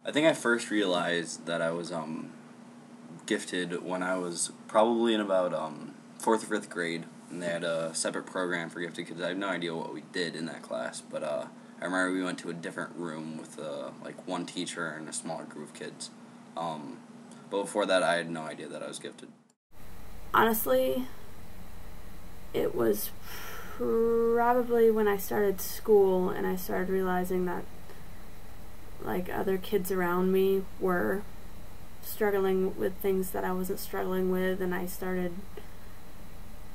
I think I first realized that I was gifted when I was probably in about 4th or 5th grade, and they had a separate program for gifted kids. I have no idea what we did in that class, but I remember we went to a different room with like one teacher and a smaller group of kids. But before that, I had no idea that I was gifted. Honestly, it was probably when I started school and I started realizing that like other kids around me were struggling with things that I wasn't struggling with, and I started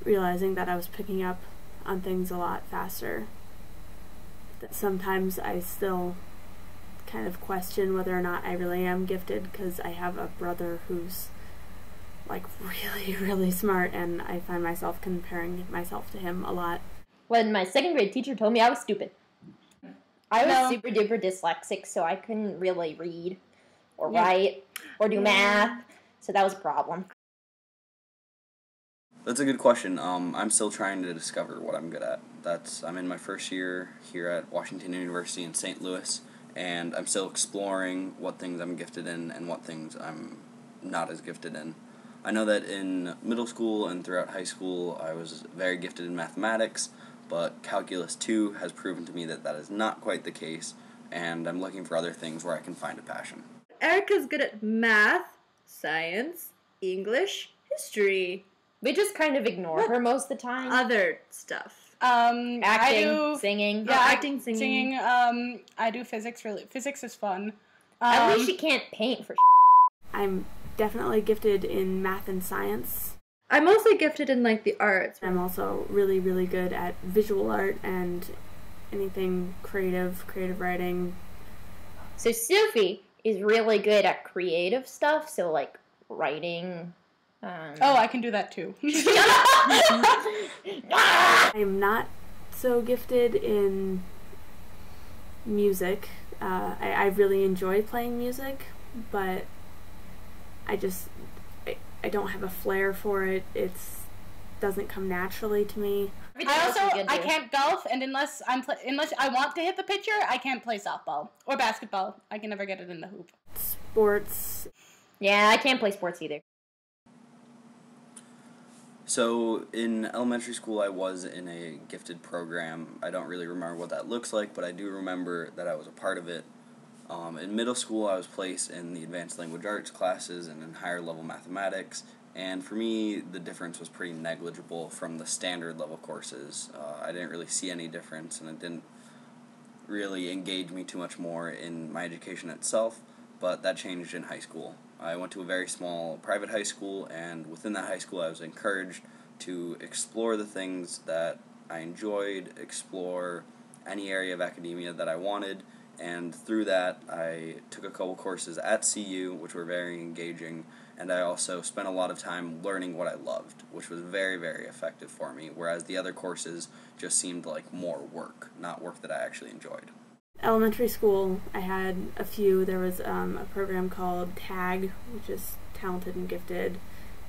realizing that I was picking up on things a lot faster. That sometimes I still kind of question whether or not I really am gifted, because I have a brother who's like really, really smart, and I find myself comparing myself to him a lot. When my 2nd grade teacher told me I was stupid. I was super duper dyslexic, so I couldn't really read or write or do math, so that was a problem. That's a good question. I'm still trying to discover what I'm good at. I'm in my first year here at Washington University in St. Louis, and I'm still exploring what things I'm gifted in and what things I'm not as gifted in. I know that in middle school and throughout high school I was very gifted in mathematics, but Calculus 2 has proven to me that that is not quite the case, and I'm looking for other things where I can find a passion. Erica's good at math, science, English, history. We just kind of ignore her most of the time. Other stuff. Acting, singing. Yeah, acting, singing. I do physics. Physics is fun. At least she can't paint for I'm definitely gifted in math and science. I'm mostly gifted in like the arts. I'm also really, really good at visual art and anything creative writing. So Sophie is really good at creative stuff, so like writing. Oh, I can do that too. I'm not so gifted in music. I really enjoy playing music, but I don't have a flair for it. It doesn't come naturally to me. I can't golf, and unless I want to hit the pitcher, I can't play softball or basketball. I can never get it in the hoop. Sports. Yeah, I can't play sports either. So in elementary school I was in a gifted program. I don't really remember what that looks like, but I do remember that I was a part of it. In middle school I was placed in the advanced language arts classes and in higher level mathematics, and for me the difference was pretty negligible from the standard level courses. I didn't really see any difference, and it didn't really engage me too much more in my education itself, but that changed in high school. I went to a very small private high school, and within that high school I was encouraged to explore the things that I enjoyed, explore any area of academia that I wanted, and through that I took a couple courses at CU which were very engaging, and I also spent a lot of time learning what I loved, which was very, very effective for me, whereas the other courses just seemed like more work, not work that I actually enjoyed. Elementary school, I had a few. There was a program called TAG, which is talented and gifted,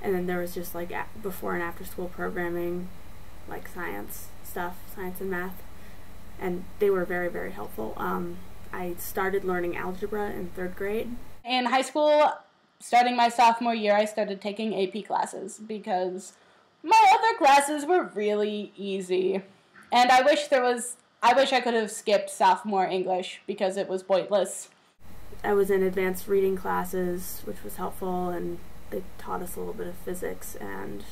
and then there was just like before and after school programming, like science stuff, science and math, and they were very, very helpful. I started learning algebra in 3rd grade. In high school, starting my sophomore year, I started taking AP classes because my other classes were really easy, and I wish I could have skipped sophomore English because it was pointless. I was in advanced reading classes, which was helpful, and they taught us a little bit of physics, and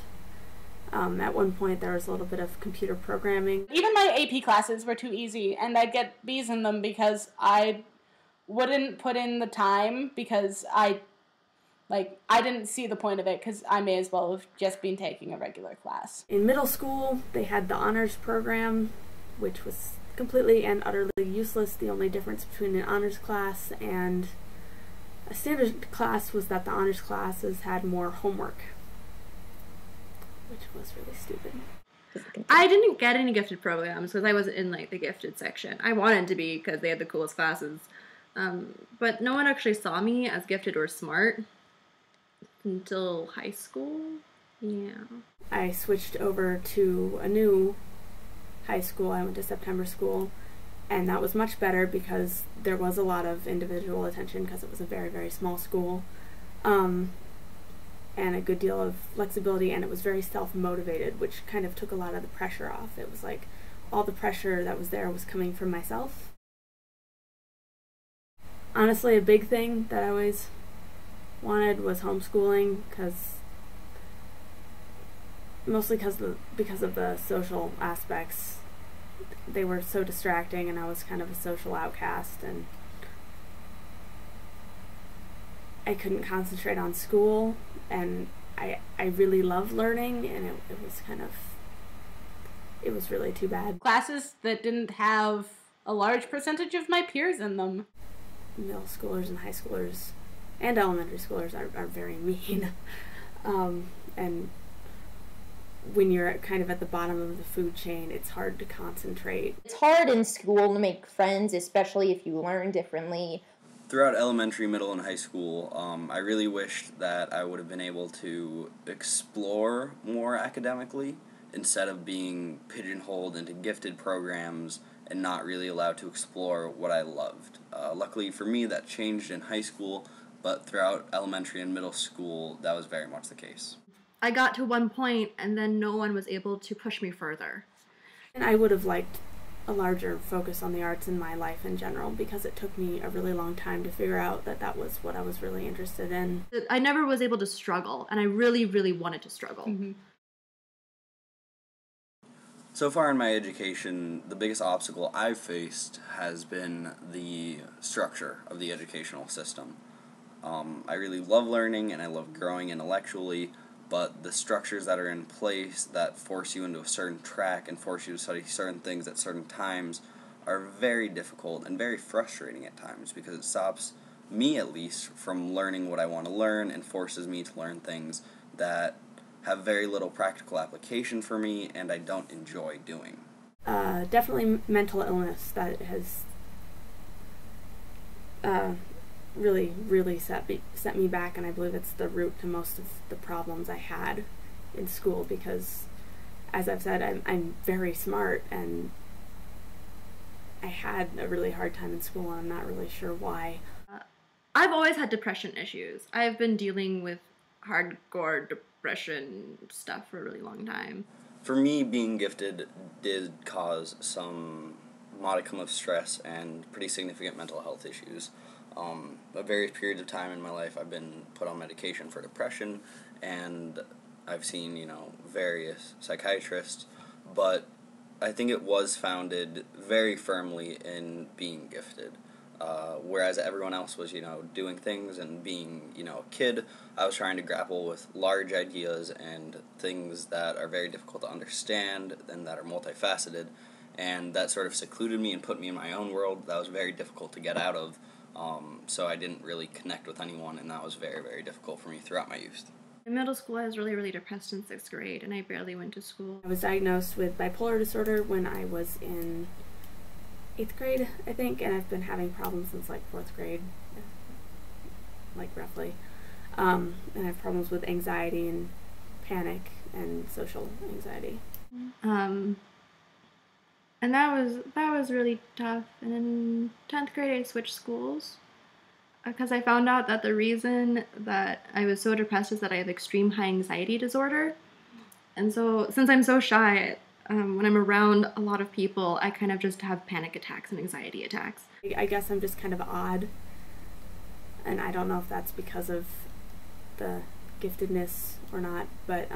at one point there was a little bit of computer programming. Even my AP classes were too easy, and I'd get B's in them because I wouldn't put in the time, because I didn't see the point of it, because I may as well have just been taking a regular class. In middle school, they had the honors program, which was completely and utterly useless. The only difference between an honors class and a standard class was that the honors classes had more homework, which was really stupid. I didn't get any gifted programs because I wasn't in like the gifted section. I wanted to be because they had the coolest classes. But no one actually saw me as gifted or smart until high school. Yeah. I switched over to a new high school. I went to September school, And that was much better because there was a lot of individual attention because it was a very, very small school. And a good deal of flexibility, and it was very self-motivated, which kind of took a lot of the pressure off. It was like all the pressure that was there was coming from myself. Honestly, a big thing that I always wanted was homeschooling, mostly because of the social aspects. They were so distracting, and I was kind of a social outcast, and I couldn't concentrate on school, and I really love learning, and it was really too bad. Classes that didn't have a large percentage of my peers in them. Middle schoolers and high schoolers and elementary schoolers are very mean. And when you're kind of at the bottom of the food chain, it's hard to concentrate. It's hard in school to make friends, especially if you learn differently. Throughout elementary, middle, and high school, I really wished that I would have been able to explore more academically instead of being pigeonholed into gifted programs and not really allowed to explore what I loved. Luckily for me, that changed in high school, but throughout elementary and middle school, that was very much the case. I got to one point, and then no one was able to push me further. And I would have liked a larger focus on the arts in my life in general, because it took me a really long time to figure out that was what I was really interested in. I never was able to struggle, and I really, really wanted to struggle. Mm-hmm. So far in my education, the biggest obstacle I've faced has been the structure of the educational system. I really love learning and I love growing intellectually, but the structures that are in place that force you into a certain track and force you to study certain things at certain times are very difficult and very frustrating at times, because it stops me, at least, from learning what I want to learn and forces me to learn things that have very little practical application for me and I don't enjoy doing. Definitely mental illness that has really set me back, and I believe it's the root to most of the problems I had in school, because, as I've said, I'm very smart, and I had a really hard time in school, and I'm not really sure why. I've always had depression issues. I've been dealing with hardcore depression stuff for a really long time. For me, being gifted did cause some modicum of stress and pretty significant mental health issues. At various periods of time in my life, I've been put on medication for depression, and I've seen, various psychiatrists, but I think it was founded very firmly in being gifted. Whereas everyone else was, doing things and being, a kid, I was trying to grapple with large ideas and things that are very difficult to understand and that are multifaceted, and that sort of secluded me and put me in my own world that was very difficult to get out of, so I didn't really connect with anyone, and that was very, very difficult for me throughout my youth. In middle school, I was really, really depressed in 6th grade, and I barely went to school. I was diagnosed with bipolar disorder when I was in 8th grade, I think, and I've been having problems since 4th grade, roughly. And I have problems with anxiety and panic and social anxiety. And that was really tough. And in 10th grade, I switched schools because I found out that the reason that I was so depressed is that I have extreme high anxiety disorder. And so, since I'm so shy, when I'm around a lot of people, I kind of just have panic attacks and anxiety attacks. I guess I'm just kind of odd, and I don't know if that's because of the giftedness or not, but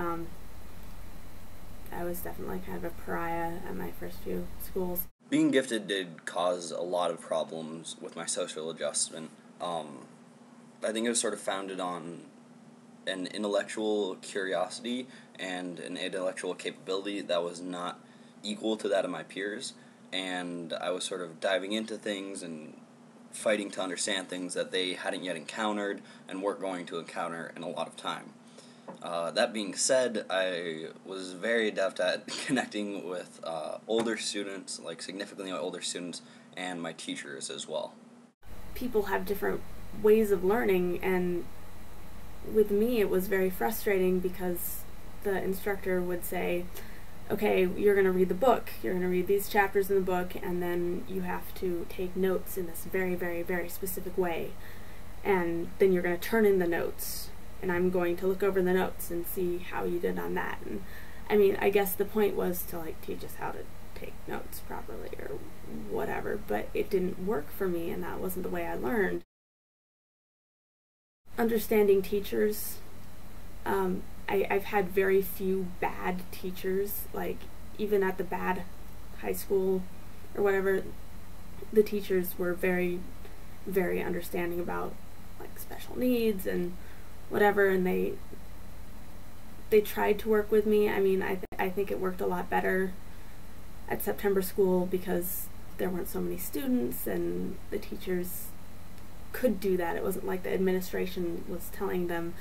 I was definitely kind of a pariah at my first few schools. Being gifted did cause a lot of problems with my social adjustment. I think it was sort of founded on an intellectual curiosity and an intellectual capability that was not equal to that of my peers, and I was sort of diving into things and fighting to understand things that they hadn't yet encountered and weren't going to encounter in a lot of time. That being said, I was very adept at connecting with older students, significantly older students, and my teachers as well. People have different ways of learning, and with me it was very frustrating because the instructor would say, okay, you're going to read the book. You're going to read these chapters in the book, and then you have to take notes in this very, very, very specific way. And then you're going to turn in the notes, and I'm going to look over the notes and see how you did on that. And I mean, I guess the point was to like teach us how to take notes properly or whatever, but it didn't work for me, and that wasn't the way I learned. Understanding teachers, I've had very few bad teachers, like even at the bad high school or whatever, the teachers were very, very understanding about like special needs and whatever, and they tried to work with me. I mean, I think it worked a lot better at September School because there weren't so many students and the teachers could do that. It wasn't like the administration was telling them,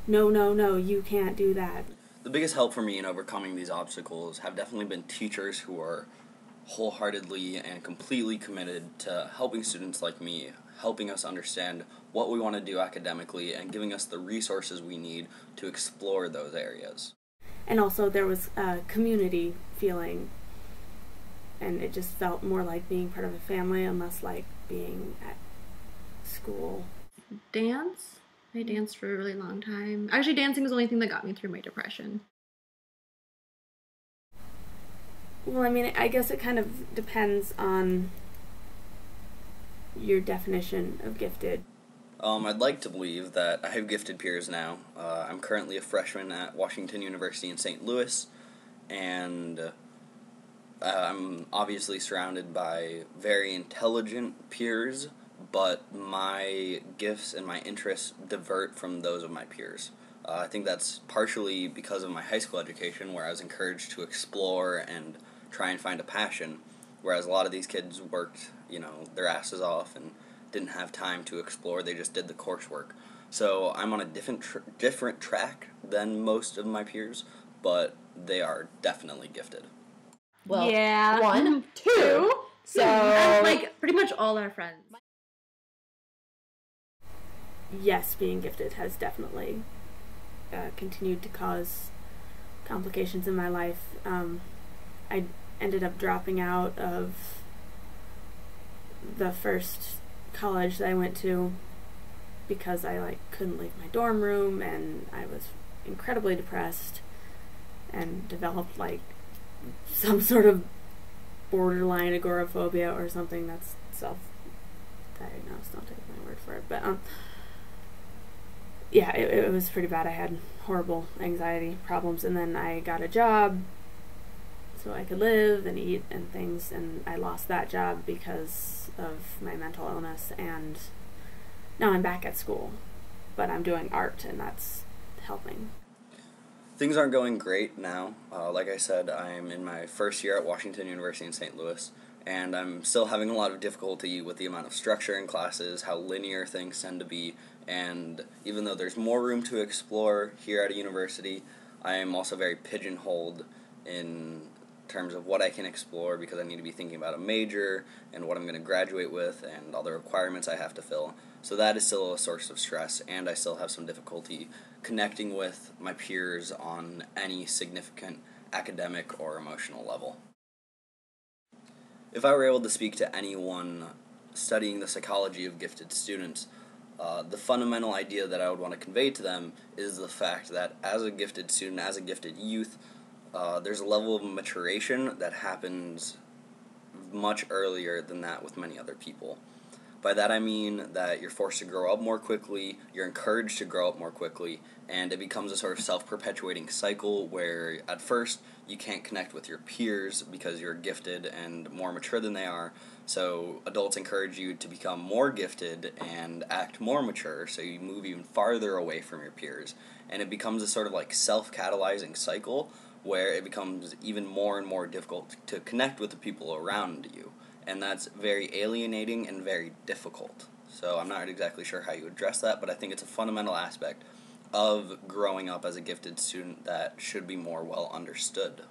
no, no, no, you can't do that. The biggest help for me in overcoming these obstacles have definitely been teachers who are wholeheartedly and completely committed to helping students like me, helping us understand what we want to do academically, and giving us the resources we need to explore those areas. And also there was a community feeling, and it just felt more like being part of a family and less like being at school. Dance? I danced for a really long time. Actually, dancing was the only thing that got me through my depression. Well, I mean, I guess it kind of depends on your definition of gifted. I'd like to believe that I have gifted peers now. I'm currently a freshman at Washington University in St. Louis, and I'm obviously surrounded by very intelligent peers, but my gifts and my interests divert from those of my peers. I think that's partially because of my high school education, where I was encouraged to explore and try and find a passion, whereas a lot of these kids worked, their asses off and didn't have time to explore. They just did the coursework. So I'm on a different track than most of my peers, but they are definitely gifted. Well, yeah. 1, 2. So, like pretty much all our friends. Yes, being gifted has definitely continued to cause complications in my life. I ended up dropping out of the first college that I went to because I couldn't leave my dorm room, and I was incredibly depressed and developed some sort of borderline agoraphobia or something. That's self-diagnosed, don't take my word for it, but yeah, it was pretty bad. I had horrible anxiety problems, and then I got a job so I could live and eat and things, and I lost that job because of my mental illness, and now I'm back at school, but I'm doing art, and that's helping. Things aren't going great now. Like I said, I'm in my first year at Washington University in St. Louis, and I'm still having a lot of difficulty with the amount of structure in classes, how linear things tend to be, and even though there's more room to explore here at a university, I am also very pigeonholed in terms of what I can explore because I need to be thinking about a major and what I'm going to graduate with and all the requirements I have to fill. So that is still a source of stress, and I still have some difficulty connecting with my peers on any significant academic or emotional level. If I were able to speak to anyone studying the psychology of gifted students, the fundamental idea that I would want to convey to them is the fact that as a gifted student, as a gifted youth, there's a level of maturation that happens much earlier than that with many other people. By that I mean that you're forced to grow up more quickly, you're encouraged to grow up more quickly, and it becomes a sort of self-perpetuating cycle where at first you can't connect with your peers because you're gifted and more mature than they are, so adults encourage you to become more gifted and act more mature, so you move even farther away from your peers, and it becomes a sort of self-catalyzing cycle where it becomes even more and more difficult to connect with the people around you. And that's very alienating and very difficult. So I'm not exactly sure how you address that, but I think it's a fundamental aspect of growing up as a gifted student that should be more well understood.